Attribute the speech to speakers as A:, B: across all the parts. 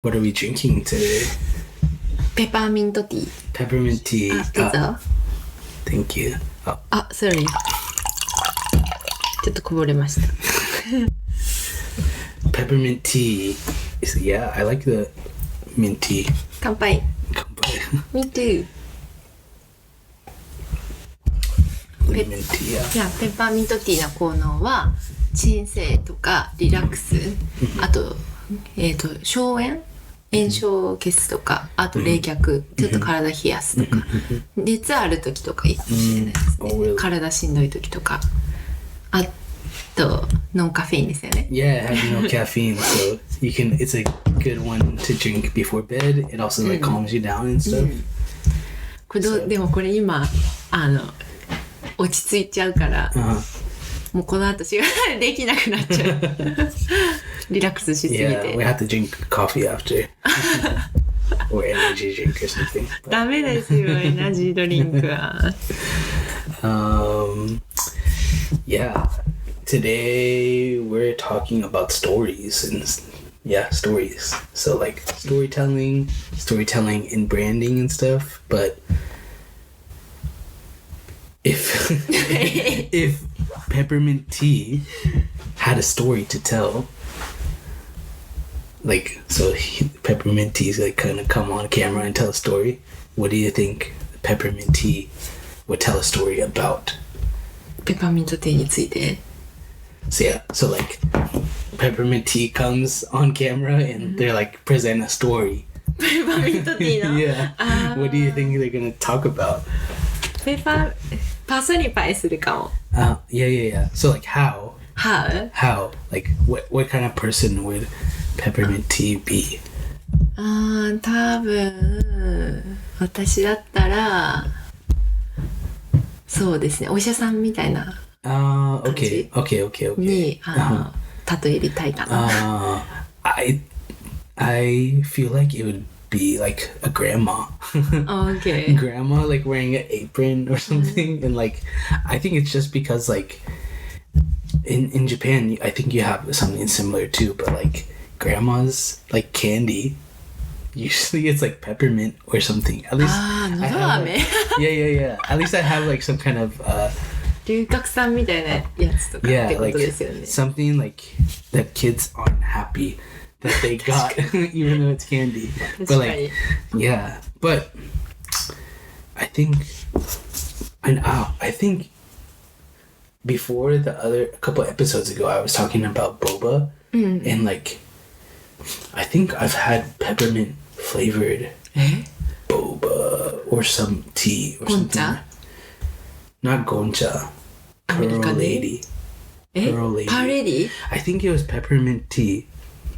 A: What are we drinking today?
B: ペパーミントティー。
A: Peppermint tea.
B: どうぞ。
A: Thank you.
B: Sorry. ちょっとこぼれました。
A: Peppermint tea. Yeah, I like the mint tea.
B: 乾杯。
A: 乾杯。
B: Me too.
A: Mint tea, yeah.
B: じゃあペッパーミントティーの効能は鎮静とかリラックス、あと消炎、炎症を消すとか、あと冷却、ちょっと体冷やすとか、熱ある時とかいいかもしれないですね。体しんどい時とか、あとノンカフェインですよね。
A: Yeah, it has no caffeine, so you can. It's a good one to drink before bed. It also like calms you down and stuff.
B: これでもこれ今落ち着いちゃうから、もうこの後仕事できなくなっちゃう。リラックスしすぎて。
A: Yeah, we have to drink coffee after. Or energy drink or something.
B: ダメですよ、エナジードリンクは。
A: Yeah. Today we're talking about stories and stories. So like storytelling and branding and stuff. But if peppermint tea had a story to tell, like so peppermint tea is like kind of come on camera and tell a story, what do you think peppermint tea would tell a story about?
B: ペパーミントティーについて。
A: So like peppermint tea comes on camera and they're like present a story.
B: ペパーミントティーの
A: Yeah. What do you think they're gonna talk about?
B: パーソニファイするかも。
A: Yeah. So like how?
B: How?
A: Like what kind of person would peppermint tea be?
B: 多分私だったらそうですね、お医者さんみたいな感じ
A: Okay.
B: に例えたいかな。
A: I feel like it would be like a grandma.
B: Okay.
A: Grandma like wearing an apron or something, and like I think it's just because like in Japan I think you have something similar too, but like grandma's like candy. Usually it's like peppermint or something. At least I have, like, yeah. At least I have like some kind of
B: 龍角散みたいなやつとかってことですよね。
A: something like that kids aren't happy that they got even though it's candy. But like but I think before a couple episodes ago I was talking about boba and like I think I've had peppermint flavored boba or some tea or something. Not goncha. Pearl Lady.
B: Pearl Lady?
A: I think it was peppermint tea.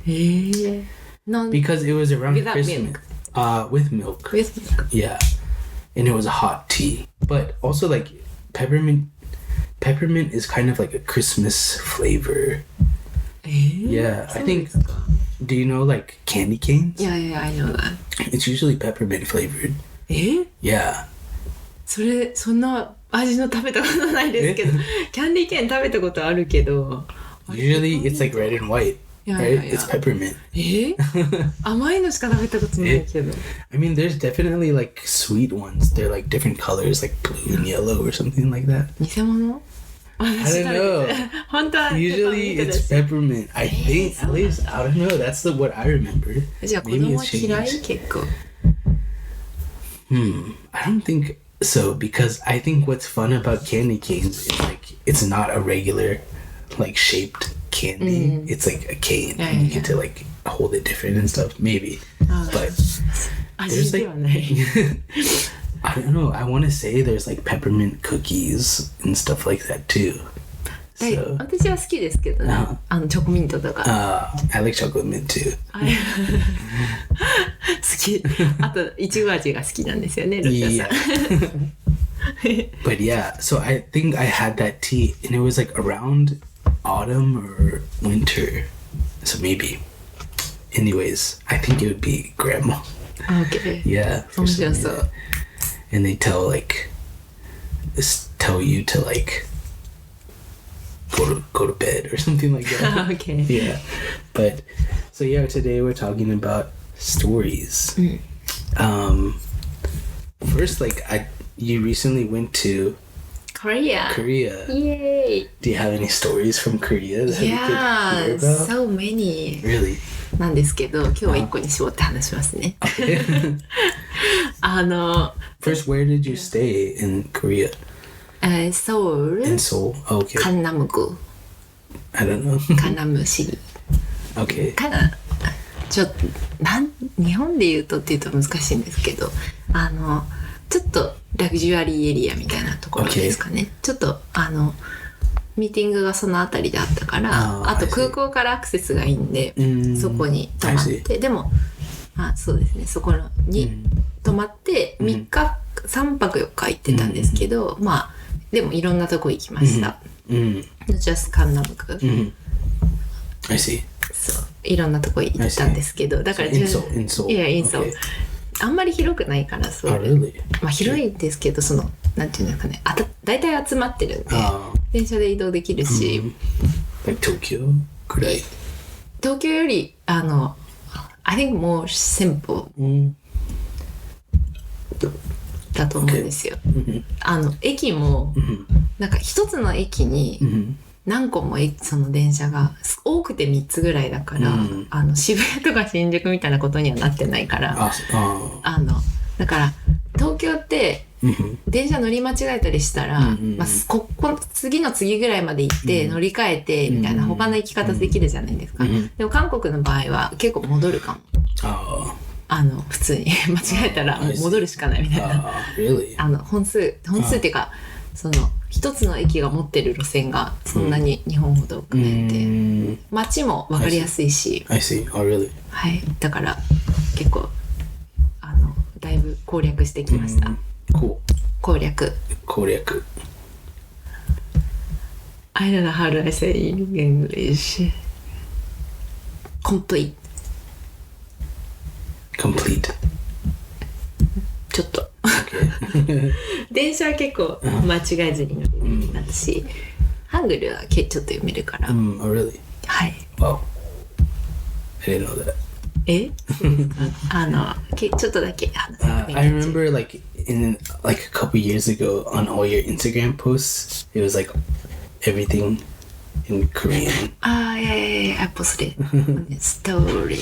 A: Because it was around
B: without
A: Christmas.
B: Milk.
A: With milk.
B: With milk.
A: Yeah. And it was a hot tea. But also like peppermint is kind of like a Christmas flavor. Yeah. I think do you know like candy canes?
B: Yeah, I know that.
A: It's usually peppermint flavored. Yeah.
B: そんな味の食べたことないですけど、キャンディーケーン食べたことあるけど。
A: Usually it's like red and white. Right? It's peppermint.
B: 甘いのしか食べたことないけど。
A: I mean, there's definitely like sweet ones. They're like different colors, like blue and yellow or something like that.
B: 偽物?
A: I don't know.
B: 本当は
A: Usually it's peppermint. I think at least I don't know. That's what I remember.
B: じゃあ子供は嫌い結構。
A: I don't think so because I think what's fun about candy canes is like it's not a regular like shaped candy. It's like a cane and you get to like hold it different and stuff. Maybe, but there's like I don't know. I want to say there's like peppermint cookies and stuff like that too. So,
B: 私は好きですけどね。チョコミントとか。
A: I like chocolate mint too.
B: 好き。あといちご味が好きなんですよね、ロシアさん。
A: But yeah, so I think I had that tea and it was like around autumn or winter. So maybe. Anyways, I think it would be grandma.
B: Okay.
A: Yeah.
B: For some reason.
A: And they tell you to like go to bed or something like that.
B: Okay.
A: Yeah. But so yeah, today we're talking about Stories. First, like you recently went to
B: Korea. Yay!
A: Do you have any stories from Korea that you could hear about?
B: So many.
A: Really?
B: なんですけど、今日は一個に絞って話しますね。
A: First, where did you stay in Korea?
B: Seoul.
A: In Seoul. Oh, okay.
B: 강남구.
A: I don't know.
B: カナム市
A: Okay.
B: ちょっと日本で言うとっていうと難しいんですけど、ちょっとラグジュアリーエリアみたいなところですかね。ちょっとミーティングがそのあたりであったから、あと空港からアクセスがいいんで、そこに泊まって、でもそうですね、そこに泊まって3泊4日行ってたんですけど、まあでもいろんなとこ行きました。just カンナムク。
A: I see.
B: そういろんなとこ行ったんですけど、だから
A: インソー。
B: いやインソー。あんまり広くないからそう。まあ広いんですけど、そのなんていうんですかね、大体集まってるんで、電車で移動できるし。
A: Like Tokyo くらい。
B: 東京よりI think more simple だと思うんですよ。駅もなんか一つの駅に何個もその電車が多くて3つぐらいだから、渋谷とか新宿みたいなことにはなってないから、だから東京って電車乗り間違えたりしたら、まあ、次の次ぐらいまで行って乗り換えてみたいな他の行き方できるじゃないですか。でも韓国の場合は結構戻るかも。普通に間違えたらもう戻るしかないみたいな。本数っていうかその一つの駅が持ってる路線がそんなに日本ほど多くないんで、街も分かりやすいし、
A: I see. Oh, really?
B: はい、だから結構だいぶ攻略してきました。攻略。I don't know how do I say in English. Complete. ちょっと。電車は結構間違えずに乗れるようになったし、ハングルはちょっと読めるから。
A: Oh, really?
B: はい。
A: Wow. I didn't know that.
B: ちょっとだけ話せばいい。
A: I remember like in like a couple years ago on all your Instagram posts, it was like everything in Korean.
B: I posted story.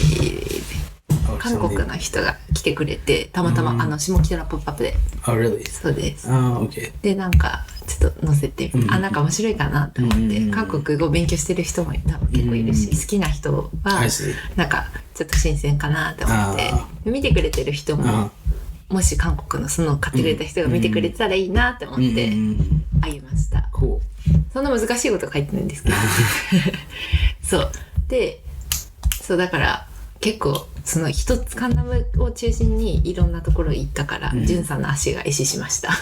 B: 韓国の人が来てくれて、たまたま下北のポップアップで。
A: Oh, really?
B: そうです。
A: Okay.
B: で、なんかちょっと載せてみて、なんか面白いかなと思って、韓国語を勉強してる人も結構いるし、好きな人はなんかちょっと新鮮かなと思って、見てくれてる人も、もし韓国のその買ってくれた人が見てくれてたらいいなと思ってあげました。そんな難しいことが書いてないんですけど。そうで、そうだから結構その一つカンナムを中心にいろんなところ行ったから、ジュンさんの足が壊死しました。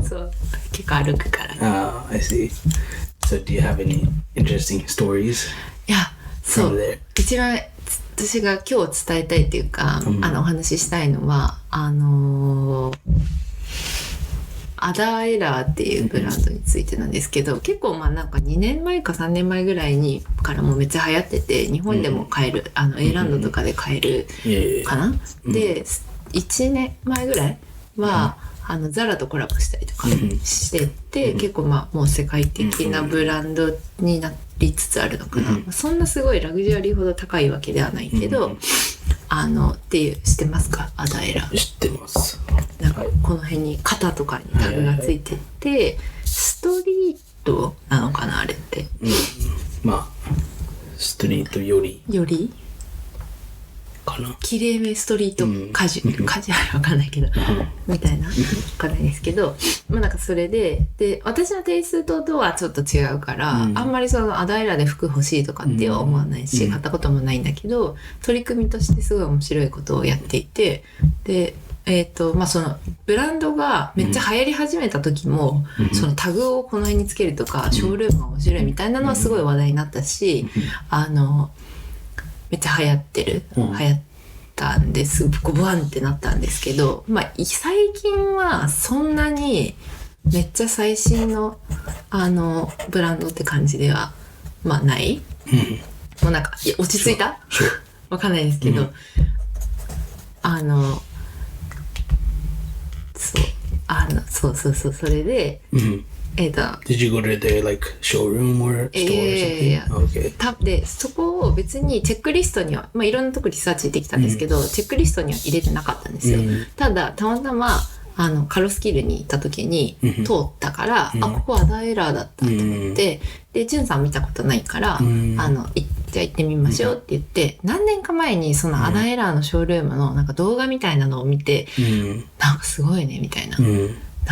B: そう結構歩くから。
A: I see. So do you have any interesting stories?
B: いや、そう一番私が今日伝えたいっていうか、お話ししたいのはアダーエラーっていうブランドについてなんですけど、結構なんか2年前か3年前ぐらいにからもうめっちゃ流行ってて、日本でも買えるAランドとかで買えるかな、で1年前ぐらいはザラとコラボしたりとかしてて、結構もう世界的なブランドになりつつあるのかな、そんなすごいラグジュアリーほど高いわけではないけど、っていう知ってますか？アダエラ。
A: 知ってます。
B: なんかこの辺に肩とかにタグがついてて、ストリートなのかなあれって。
A: まあストリートよりかな。
B: 綺麗めストリートカジュアルわかんないけどみたいなわかんないですけど、まあなんかそれで私のテイストとはちょっと違うから、あんまりそのアダエラで服欲しいとかっては思わないし、買ったこともないんだけど、取り組みとしてすごい面白いことをやっていて、でまあそのブランドがめっちゃ流行り始めた時も、そのタグをこの辺につけるとか、ショールームが面白いみたいなのはすごい話題になったし、めっちゃ流行ったんです。ブワンってなったんですけど、まあ最近はそんなにめっちゃ最新のブランドって感じではまあない。もうなんか落ち着いたわかんないですけど、そうそれで、
A: Did you go to their like showroom or store or something? Okay.
B: でそこを別にチェックリストには、いろんなとこリサーチできたんですけど、チェックリストには入れてなかったんですよ。ただたまたまカロスキルに行った時に通ったから、ここアダエラーだったと思って、でジュンさん見たことないから、じゃあ行ってみましょうって言って、何年か前にそのアダエラーのショールームのなんか動画みたいなのを見て、なんかすごいねみたいな、な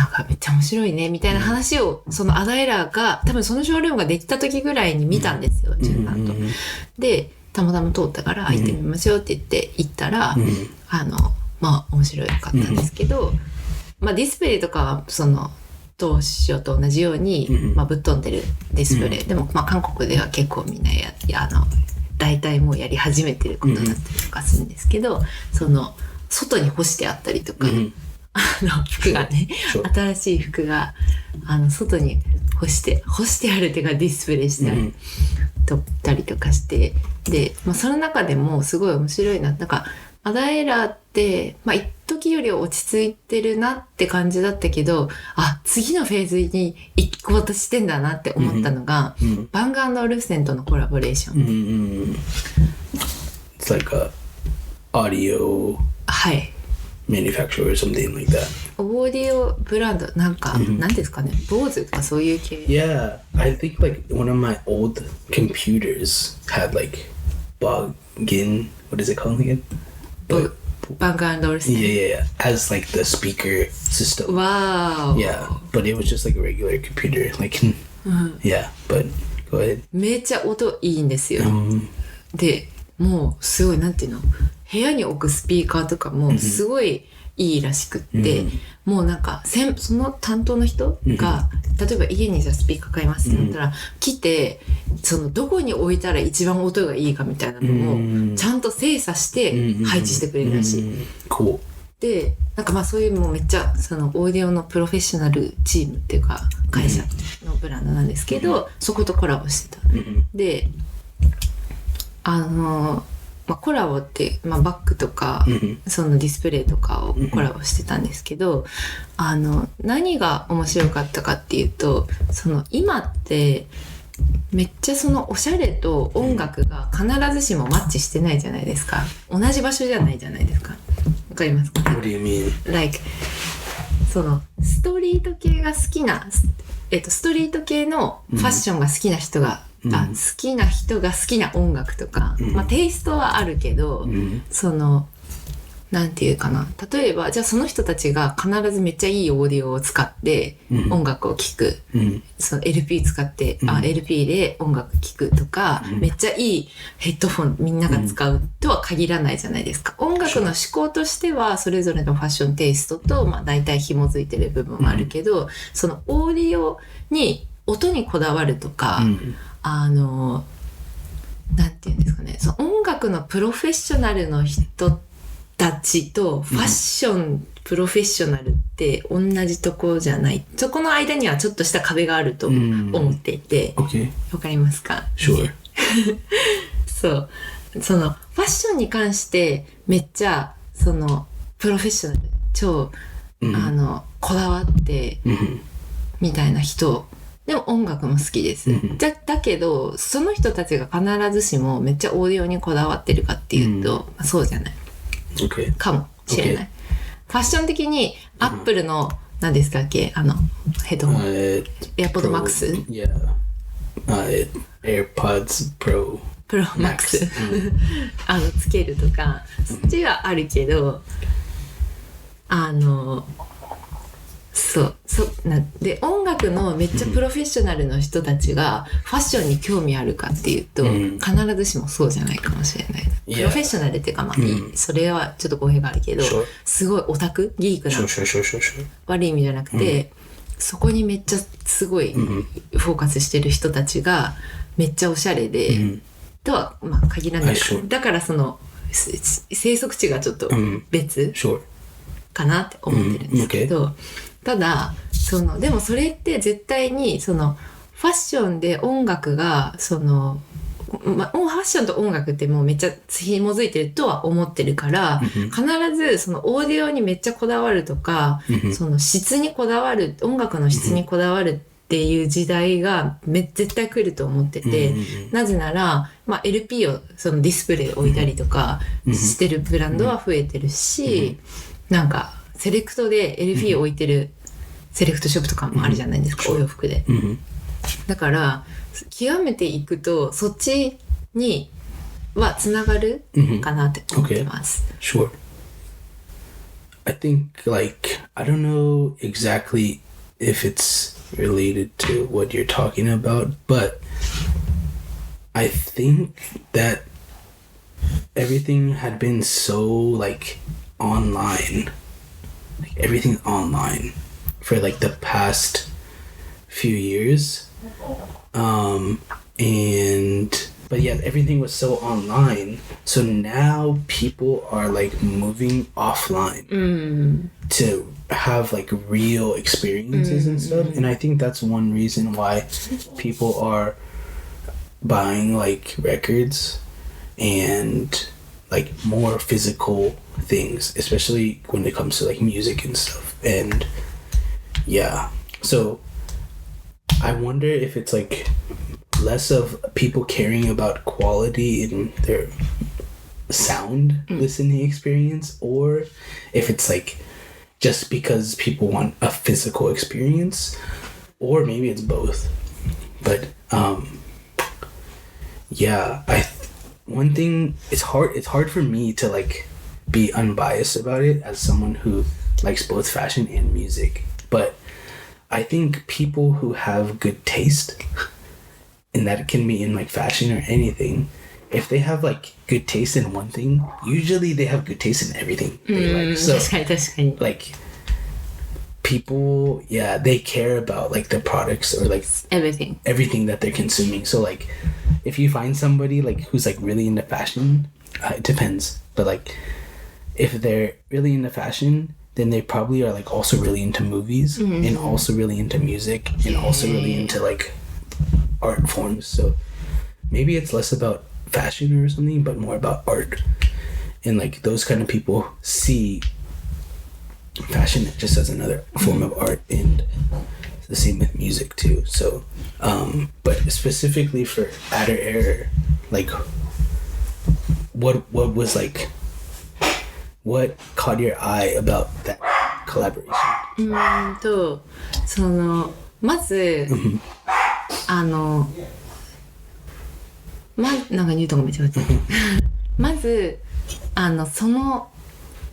B: んかめっちゃ面白いねみたいな話を、そのアダエラーが多分そのショールームができた時ぐらいに見たんですよ、ジュンさんと。でたまたま通ったから行ってみましょうって言って行ったら、面白かったんですけど、ディスプレイとかはその当初と同じように、ぶっ飛んでるディスプレイ、でも韓国では結構みんな大体もうやり始めてることだったりとかするんですけど、その外に干してあったりとか、服がね、新しい服が外に干してあるっていうかディスプレイしてあるとったりとかして、で、その中でもすごい面白いな、なんかアダエラーって、一時より落ち着いてるなって感じだったけど、次のフェーズに行こうとしてんだなって思ったのが、バング&オルフセンとのコラボレーション。
A: It's like a audio manufacturer or something like that.
B: オーディオブランド、なんか、なんですかね、坊主とかそういう系。
A: Yeah, I think like one of my old computers had like Bogin, what is it called again?
B: Bang & Olufsen.
A: Yeah. As like the speaker system.
B: Wow.
A: Yeah, but it was just like a regular computer. Like, yeah, but go ahead.
B: めっちゃ音いいんですよ。で、もうすごい、なんていうの、部屋に置くスピーカーとかもすごいいいらしくって、もうなんかその担当の人が、例えば家にじゃあスピーカー買いますってなったら、来てそのどこに置いたら一番音がいいかみたいなのをちゃんと精査して配置してくれるらしい。で、なんかそういうもうめっちゃそのオーディオのプロフェッショナルチームっていうか会社のブランドなんですけど、そことコラボしてた。で、コラボって、バッグとか、そのディスプレイとかをコラボしてたんですけど、何が面白かったかっていうと、その今ってめっちゃそのおしゃれと音楽が必ずしもマッチしてないじゃないですか。同じ場所じゃないじゃないですか。わかりますか？
A: What do you mean?
B: Like そのストリート系が好きな、ストリート系のファッションが好きな人が、好きな人が好きな音楽とか、テイストはあるけど、そのなんていうかな、例えばじゃあその人たちが必ずめっちゃいいオーディオを使って音楽を聴く、その LP 使って、LP で音楽聴くとか、めっちゃいいヘッドフォンみんなが使うとは限らないじゃないですか。音楽の思考としてはそれぞれのファッションテイストと大体紐づいてる部分もあるけど、そのオーディオに音にこだわるとか、なんていうんですかね、その音楽のプロフェッショナルの人たちとファッションプロフェッショナルって同じとこじゃない。そこの間にはちょっとした壁があると思っていて、わかりますか？
A: Sure.
B: そう。そのファッションに関してめっちゃそのプロフェッショナル、超、こだわってみたいな人、でも音楽も好きです。だけどその人たちが必ずしもめっちゃオーディオにこだわってるかっていうと、そうじゃない。かもしれない。ファッション的にアップルの何ですかっけ、ヘッドホン、AirPods Max、AirPods
A: Pro
B: Max つけるとか、そっちはあるけど、で音楽のめっちゃプロフェッショナルの人たちがファッションに興味あるかっていうと、必ずしもそうじゃないかもしれない。プロフェッショナルっていうか、それはちょっと語弊があるけど、すごいオタクギークな、悪い意味じゃなくて、そこにめっちゃすごいフォーカスしてる人たちがめっちゃおしゃれで、とは限らない。だからその生息地がちょっと別かなって思ってるんですけど、ただでもそれって絶対にそのファッションで音楽がそのファッションと音楽ってもうめっちゃ紐づいてるとは思ってるから、必ずそのオーディオにめっちゃこだわるとか、その質にこだわる、音楽の質にこだわるっていう時代が絶対来ると思ってて、なぜなら、LP をそのディスプレイ置いたりとかしてるブランドは増えてるし、なんかセレクトで LP を置いてるセレクトショップとかもあるじゃないですか、お洋服で。だから極めていくとそっちにはつながるかなって思ってます。
A: Sure. I think like I don't know exactly if it's related to what you're talking about, but I think that everything had been so like online, like everything online for like the past few years. But yeah, everything was so online. So now people are like moving offline to have like real experiences and stuff. And I think that's one reason why people are buying like records and like more physical things, especially when it comes to like music and stuff. And yeah, so I wonder if it's like less of people caring about quality in their sound listening experience, or if it's like just because people want a physical experience, or maybe it's both. But yeah, one thing, it's hard for me to like be unbiased about it as someone who likes both fashion and music, but I think people who have good taste, and that can be in like fashion or anything, if they have like good taste in one thing, usually they have good taste in everything they like. So like people, yeah, they care about like the products or like everything that they're consuming. So like if you find somebody like who's like really into fashion, it depends, but like if they're really into fashion, then they probably are like also really into movies and also really into music and also really into like art forms. So maybe it's less about fashion or something, but more about art. And like those kind of people see fashion just as another form of art, and the same with music too. So but specifically for Adder Error, like what was like, what caught your eye about that collaboration?
B: そのまずなんかニュートンがめっちゃまず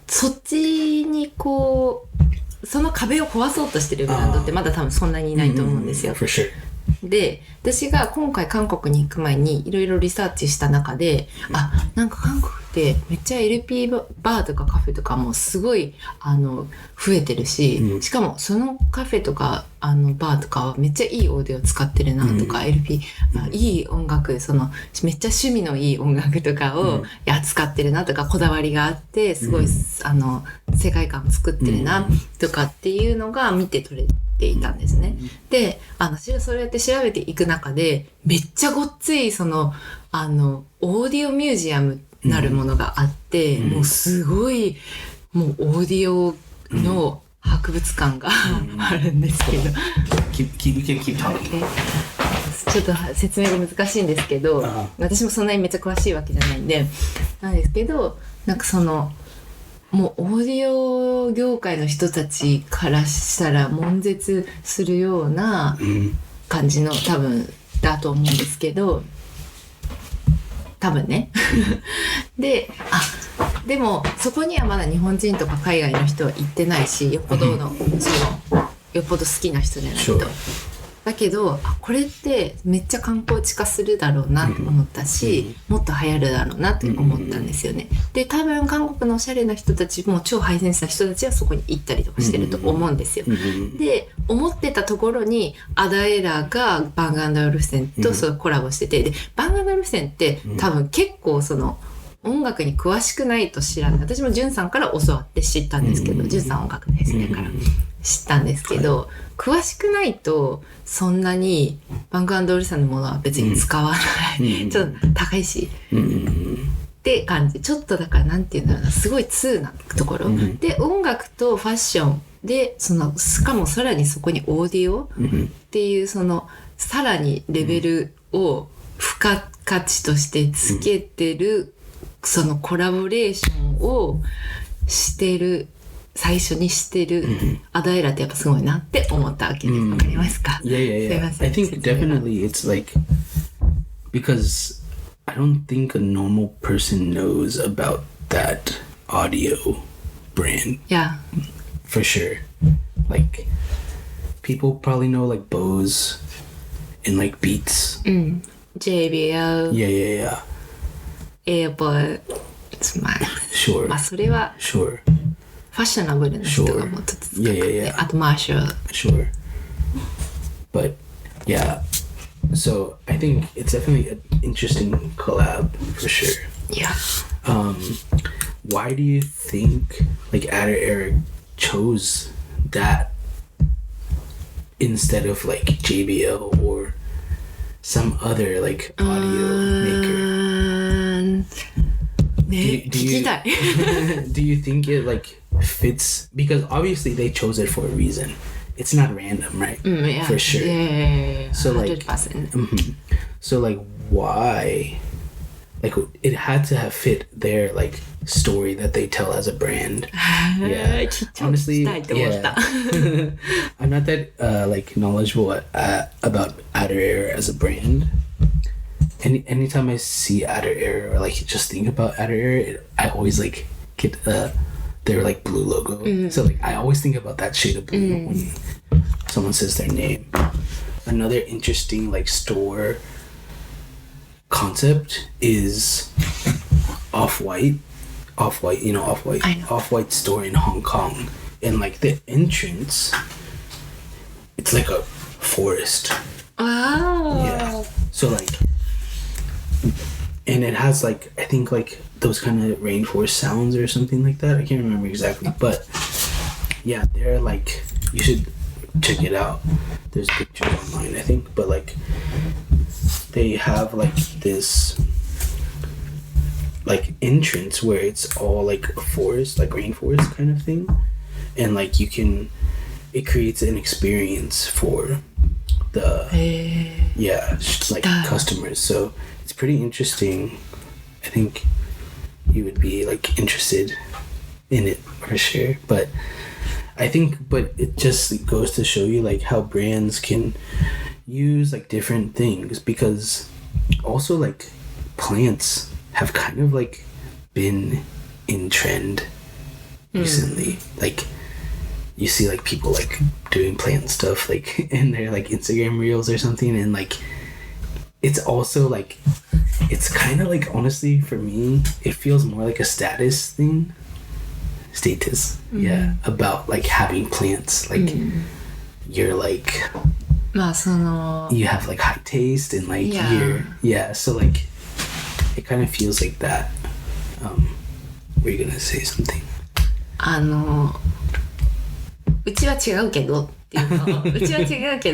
B: そっちにこうその壁を壊そうとしてるブランドってまだ多分そんなにいないと思うんですよ。
A: For sure.
B: で、私が今回韓国に行く前にいろいろリサーチした中で、なんか韓国ってめっちゃ LP バーとかカフェとかもすごい増えてるし、しかもそのカフェとかバーとかはめっちゃいいオーディオ使ってるなとか、LP いい音楽、そのめっちゃ趣味のいい音楽とかを使ってるなとか、こだわりがあってすごい世界観を作ってるなとかっていうのが見て取れていたんですね。で、それやって調べていく中でめっちゃごっついオーディオミュージアムなるものがあって、もうすごいもうオーディオの博物館があるんですけど、
A: keep talking.
B: ちょっと説明が難しいんですけど、私もそんなにめっちゃ詳しいわけじゃないんでなんですけど、なんかもうオーディオ業界の人たちからしたら悶絶するような感じの多分だと思うんですけど、多分ねでもそこにはまだ日本人とか海外の人は行ってないし、よっぽど好きな人じゃないと。だけどこれってめっちゃ観光地化するだろうなと思ったし、もっと流行るだろうなと思ったんですよね。で、多分韓国のおしゃれな人たちも超ハイセンスな人たちはそこに行ったりとかしてると思うんですよ。で、思ってたところにアダエラがバンガンドオルフセンとそのコラボしてて、でバンガンドオルフセンって多分結構音楽に詳しくないと知らない。私もジュンさんから教わって知ったんですけど、ジュンさん音楽大好きだから。知ったんですけど、詳しくないとそんなにバンク&オールさんのものは別に使わない、ちょっと高いし、って感じ。ちょっとだからなんていうんだろうな、すごい通なところ、で音楽とファッションでしかもさらにそこにオーディオっていうさらにレベルを付加価値としてつけてる、そのコラボレーションをしてる、最初にしてるアダイラってやっぱすごいなって思ったわけです。わかりますか？
A: Yeah. I think definitely it's like, because I don't think a normal person knows about that audio brand.
B: Yeah.
A: For sure. Like, people probably know like Bose and like Beats.
B: JBL.
A: Yeah.
B: AirPod.
A: Sure.
B: まあそれは
A: Sure.
B: ファッショナブルな人がもっと使って、
A: Yeah.
B: あとマーシャル。
A: Sure. But yeah. So I think it's definitely an interesting collab for sure.
B: Yeah.
A: Why do you think like Adder Eric chose that instead of like JBL or some other like audio maker?
B: ね、聞きたい。
A: Do you think it like fits? Because obviously they chose it for a reason. It's not random, right?
B: Yeah.
A: For sure.
B: Yeah.
A: So like,
B: 100%.
A: So like, why? Like, it had to have fit their like story that they tell as a brand. Yeah. Honestly, yeah. I'm not that like knowledgeable about Adder Air as a brand. Anytime I see Adder Air or like just think about Adder Air, I always like get their like blue logo. So like I always think about that shade of blue when someone says their name. Another interesting like store concept is Off-White. Off-White, you know Off-White? Off-White store in Hong Kong. And like the entrance, it's like a forest.
B: Wow.
A: Yeah. So like, and it has like, I think like those kind of rainforest sounds or something like that. I can't remember exactly, but yeah, they're like, you should check it out. There's pictures online, I think, but like they have like this like entrance where it's all like a forest, like rainforest kind of thing, and like it creates an experience for the like customers. So it's pretty interesting. I think you would be like interested in it for sure. But it just goes to show you like how brands can use like different things, because also like plants have kind of like been in trend recently. Like you see like people like doing plant stuff like in their like Instagram reels or something, and like it's also like, it's kind of like, honestly for me it feels more like a status thing. Yeah, about like having plants, like you're like, you have like high taste and like so like it kind of feels like that. Were you gonna say something?
B: うちは違うけど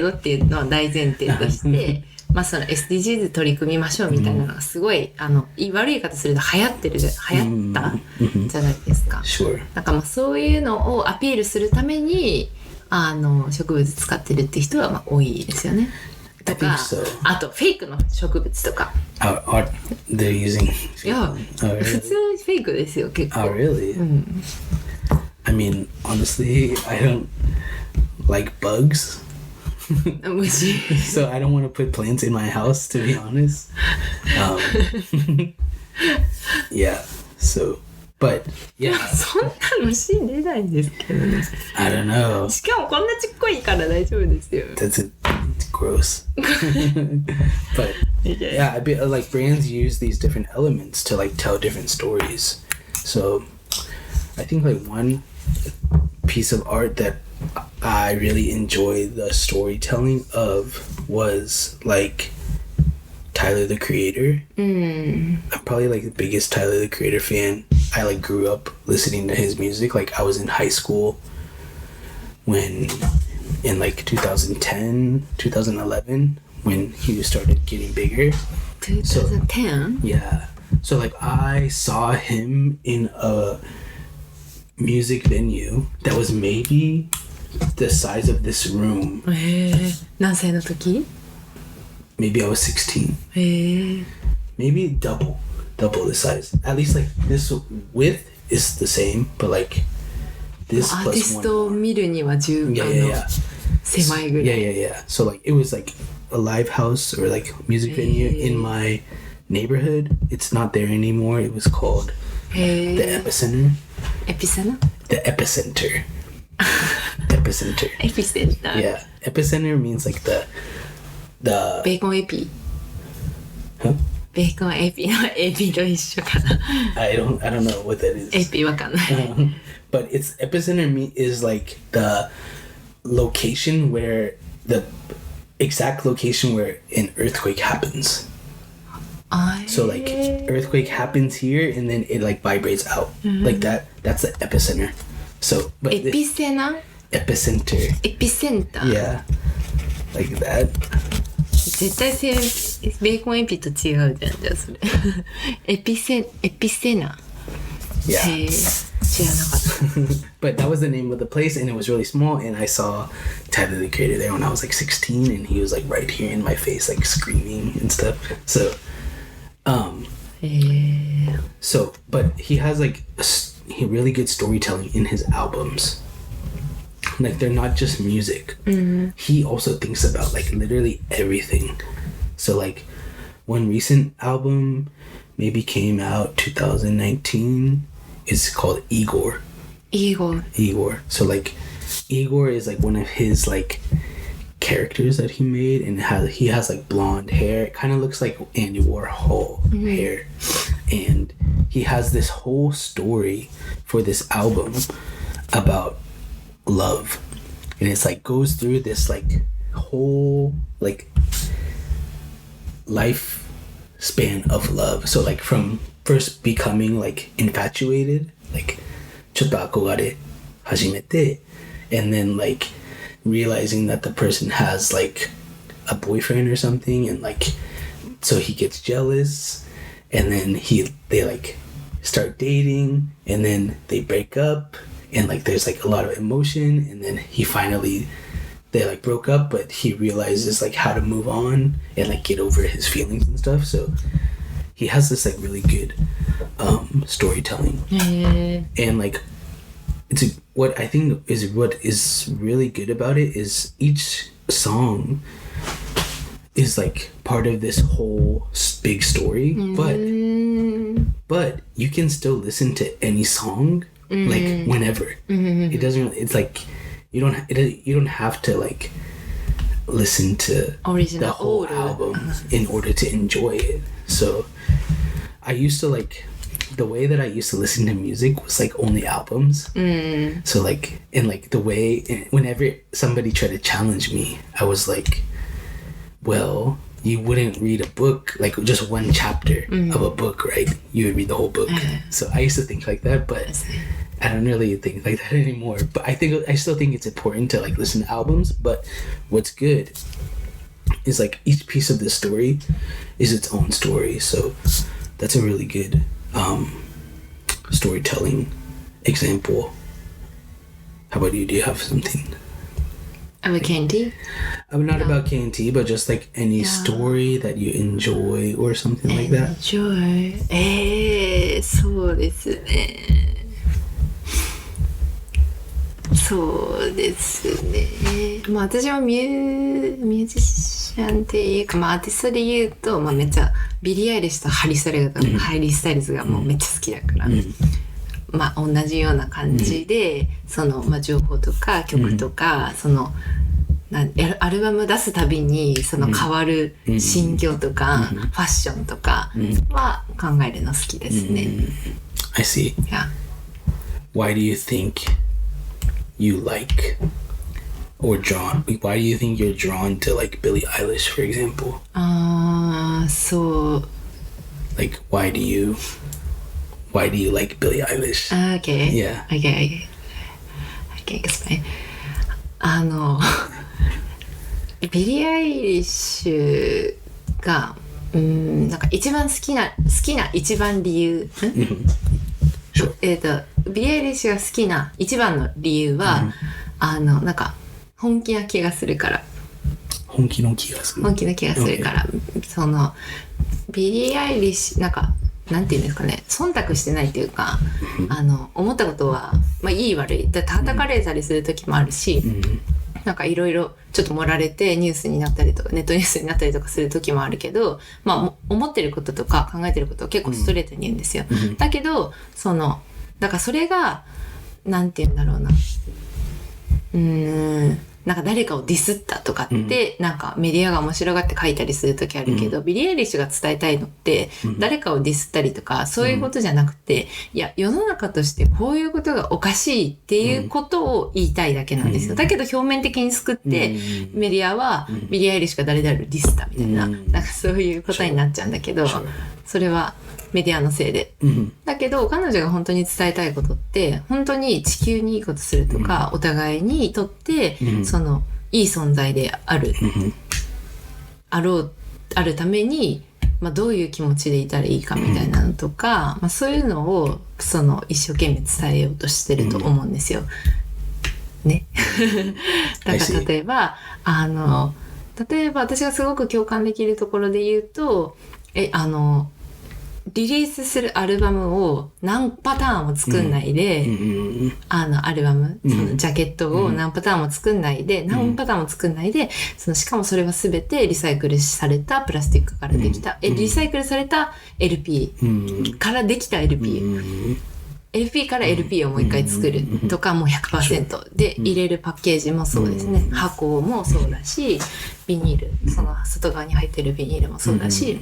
B: っていうのを大前提としてまあその SDGs 取り組みましょうみたいなのがすごい悪い言い方すると流行ったじゃないですか。なんかまあそういうのをアピールするために植物使ってるって人はまあ多いですよね。とか、あとフェイクの植物とか。
A: They're using.
B: いや、普通フェイクですよ結構。
A: Oh really? I mean, honestly, I don't like bugs. So I don't want to put plants in my house, to be honest. Yeah, so, but yeah.
B: そんなの信じないんですけどね。
A: I don't know.
B: しかもこんなちっこいから大丈夫ですよ。
A: It's gross. But yeah, I be, like brands use these different elements to like tell different stories. So I think like one piece of art that I really enjoy the storytelling of was like Tyler the Creator. I'm probably like the biggest Tyler the Creator fan. I like grew up listening to his music. Like I was in high school when in like 2010, 2011, when he started getting bigger.
B: 2010?
A: Yeah. So like I saw him in a music venue that was maybe the size of this room.
B: 何歳の時?
A: Maybe I was 16. Maybe double the size. At least like this width is the same, but like this plus one.
B: アーティストを見るには十分の狭いぐらい。
A: Yeah. So like it was like a live house or like music venue in my neighborhood. It's not there anymore. It was called the Epicenter.
B: Epicenter?
A: The Epicenter. Epicenter.
B: Epicenter.
A: Yeah. Epicenter means like the
B: ベーコンエピ。
A: Huh?
B: ベーコンエピのエピと一緒かな。
A: I don't know what that is.
B: エピわかんない。
A: But it's epicenter is like the location where the exact location where an earthquake happens. So like earthquake happens here and then it like vibrates out like that. That's the epicenter. So but
B: epicenter.
A: Epicenter. Yeah, like that.
B: 絶対ベーコンエピと違うじゃんじゃあそれ。エピセナ。
A: Yeah.
B: 知らなかった。
A: But that was the name of the place and it was really small and I saw Tyler the Creator there when I was like 16 and he was like right here in my face like screaming and stuff. So but he has like really good storytelling in his albums. Like they're not just music. He also thinks about like literally everything. So like one recent album maybe came out 2019. It's called Igor. So like Igor is like one of his like characters that he made and he has like blonde hair. It kind of looks like Andy Warhol hair. And he has this whole story for this album about love. And it's like goes through this like whole like life span of love. So like from first becoming like infatuated, like ちょっと憧れ始めて and then like realizing that the person has like a boyfriend or something and like so he gets jealous and then they like start dating and then they break up and like there's like a lot of emotion and then they like broke up but he realizes like how to move on and like get over his feelings and stuff. So he has this like really good storytelling and like what I think is what is really good about it is each song is like part of this whole big story but you can still listen to any song like whenever. It doesn't really, it's like you don't have to like listen to the whole album in order to enjoy it. So I used to like the way that I used to listen to music was like only albums. So like and like the way whenever somebody tried to challenge me, I was like, well, you wouldn't read a book like just one chapter of a book, right? You would read the whole book. So I used to think like that, but I don't really think like that anymore. But I still think it's important to like listen to albums. But what's good is like each piece of the story is its own story. So that's a really good storytelling example. How about you? Do you have something?
B: About K&Tea?
A: I'm not about K&Tea, but just like any story that you enjoy or something like that.
B: Enjoy? そうですね。そうですね。まあ私はミュージシャンっていうか、まあアーティストで言うと、まあめっちゃビリー・アイリッシュとハリー・スタイルズがもうめっちゃ好きだから、まあ同じような感じで、そのまあ情報とか曲とか、そのアルバム出すたびにその変わる心境とか、ファッションとかは考えるの好きですね。
A: I see.
B: Yeah.
A: Why do you think you like or drawn? Why do you think you're drawn to like Billie Eilish, for example?
B: So
A: like why do you like Billie Eilish?
B: Okay.
A: Yeah.
B: Okay. I can explain. ビリー・アイリッシュがなんか一番好きな一番理由ビリー・アイリッシュが好きな一番の理由は、なんか本気な気がするから。
A: 本気の気がする
B: から、そのビリー・アイリッシュなんていうんですかね、忖度してないっていうか、思ったことは、まあ、いい悪い叩かれたりする時もあるし、なんかいろいろちょっと盛られてニュースになったりとかネットニュースになったりとかする時もあるけど、まあ思ってることとか考えてることを結構ストレートに言うんですよ。だけどだからそれがなんて言うんだろうな、なんか誰かをディスったとかって、なんかメディアが面白がって書いたりする時あるけど、ビリー・アイリッシュが伝えたいのって、誰かをディスったりとかそういうことじゃなくて、いや世の中としてこういうことがおかしいっていうことを言いたいだけなんですよ。だけど表面的に作って、メディアはビリー・アイリッシュが誰々をディスったみたいな、なんかそういうことになっちゃうんだけど、それはメディアのせいで、だけど彼女が本当に伝えたいことって本当に地球にいいことするとか、お互いにとって、いい存在であるために、まあ、どういう気持ちでいたらいいかみたいなのとか、まあ、そういうのを一生懸命伝えようとしてると思うんですよ。ね。だから例えば私がすごく共感できるところで言うとリリースするアルバムを何パターンも作んないで、アルバム、そのジャケットを何パターンも作んないで、しかもそれは全てリサイクルされたプラスチックからできた、リサイクルされた LP からできた LP。LP から LP をもう一回作るとか、もう 100% で入れるパッケージもそうですね。箱もそうだし、ビニール、その外側に入ってるビニールもそうだし、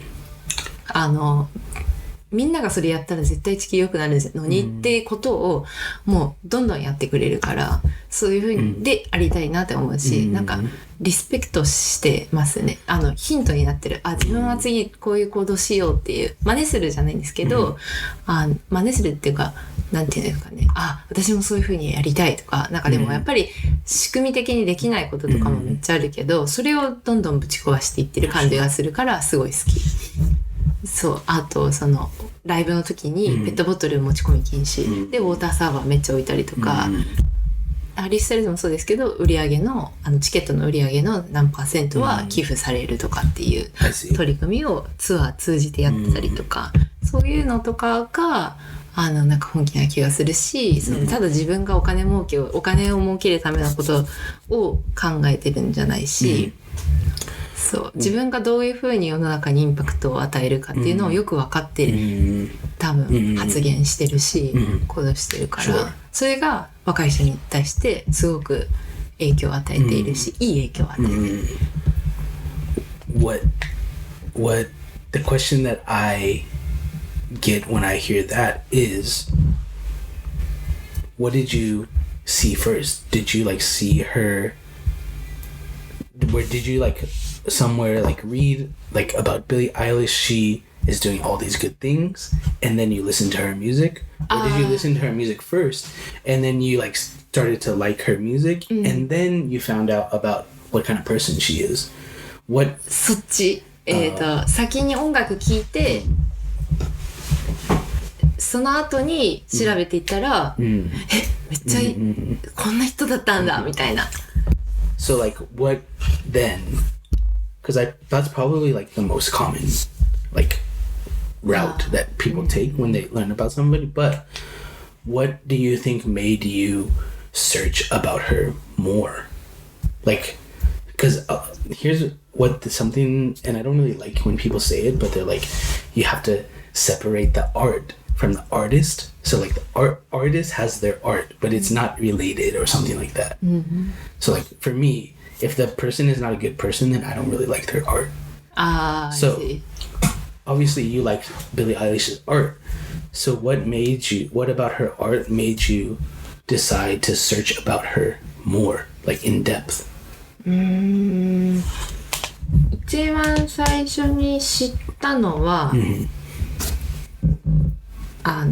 B: みんながそれやったら絶対地球良くなるのにっていうことをもうどんどんやってくれるから、そういう風にでありたいなって思うし、なんかリスペクトしてますね。ヒントになってる。自分は次こういう行動しようっていう真似するじゃないんですけど、真似するっていうか、なんていうんですかね。私もそういう風にやりたいとか、なんかでもやっぱり仕組み的にできないこととかもめっちゃあるけど、それをどんどんぶち壊していってる感じがするからすごい好き。そう、あとライブの時にペットボトル持ち込み禁止、でウォーターサーバーめっちゃ置いたりとか、リスタルでもそうですけど、売り上げのチケットの売り上げの何%は寄付されるとかっていう取り組みをツアー通じてやってたりとか、そういうのとかがなんか本気な気がするし、ただ自分がお金を儲けるためのことを考えてるんじゃないし、そう自分がどういうふうに世の中にインパクトを与えるかっていうのをよく分かって多分発言してるし、行動してるから、それが若い人に対してすごく影響を与えているし、いい影響を与えている。
A: What the question that I get when I hear that is, what did you see first? Did you see her? Where did you somewhere read about Billie Eilish? She is doing all these good things, and then you listen to her music, or did you listen to her music first, and then you started to like her music, and then you found out about what kind of person she is? What?
B: そっち。先に音楽聴いて、その後に調べていったら、めっちゃこんな人だったんだみたいな。
A: So what then? Because that's probably the most common route that people take when they learn about somebody. But what do you think made you search about her more? Because here's something, and I don't really like when people say it, but they're you have to separate the art from the artist. So the artist has their art, but it's not related or something like that. So for me, if the person is not a good person, then I don't really like their art. So obviously you like Billie Eilish's art. So what about her art made you decide to search about her more, in depth?
B: 一番最初に知ったのは、な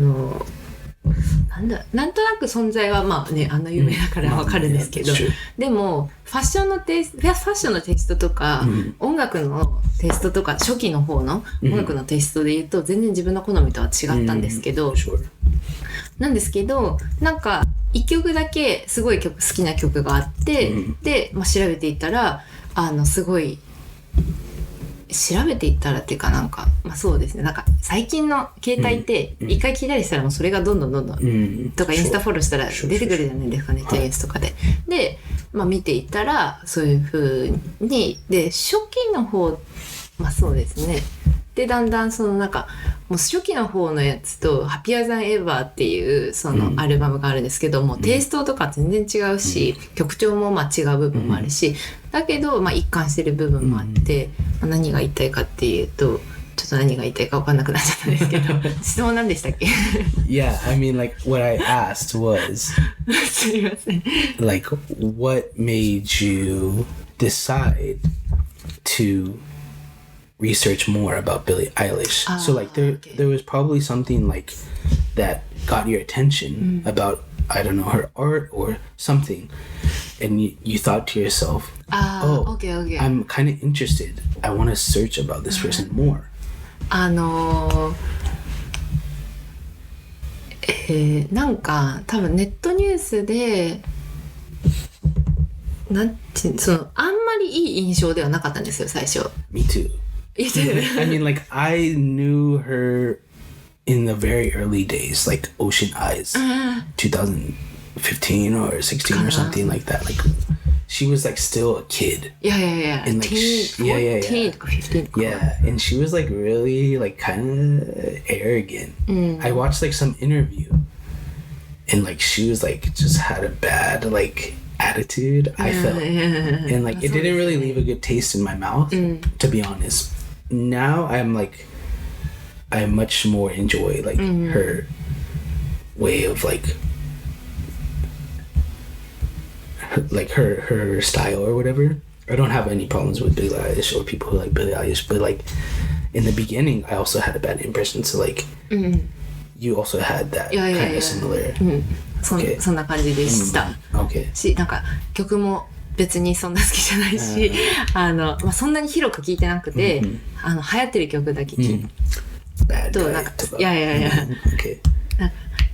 B: んなんとなく存在はまあね有名だからわかるんですけど、でもファッションのテイストとか、音楽のテイストとか初期の方の音楽のテイストで言うと全然自分の好みとは違ったんですけど、なんですけどなんか一曲だけすごい好きな曲があって、で、調べていったらすごい調べていったらっていうかなんか、そうですね、なんか最近の携帯って一回聞いたりしたらもうそれがどんどんとかインスタフォローしたら出てくるじゃないですかね、TS とかで。で、見ていったらそういう風にで初期の方そうですね。でだんだんそのなんかもう初期の方のやつとハピアザンエバーっていうそのアルバムがあるんですけども、テイストとか全然違うし、曲調も違う部分もあるし、だけど一貫してる部分もあって、何が言いたいかっていうとちょっと何が言いたいか分かんなくなっちゃったんですけど質問何でしたっけ
A: Yeah, I mean like what I asked was
B: すみません
A: like what made you decide to research more about Billie Eilish. So like there was probably something like that got your attention about, I don't know, her art or something, and you thought to yourself,
B: okay.
A: I'm kind of interested, I want to search about this person more.
B: なんか多分ネットニュースでそのあんまりいい印象ではなかったんですよ最初。
A: Me too. I mean, like, I knew her in the very early days, like Ocean Eyes, 2015 or 16 or something like that. Like, she was like still a kid.
B: Yeah.
A: And like,
B: 14 とか15とか。
A: Yeah, and she was like really like kind of arrogant. I watched like some interview, and like she was like just had a bad like attitude. I felt, and like it didn't really leave a good taste in my mouth, to be honest. Now I'm like, I much more enjoy like her way of like her style or whatever. I don't have any problems with Billie Eilish or people who like Billie Eilish, but like in the beginning I also had a bad impression, so like you also had that kind of similar.
B: そんな感じでした、しなんか曲も別にそんな好きじゃないし、そんなに広く聴いてなくて、流行ってる曲だけ聴いて、なんかいやへ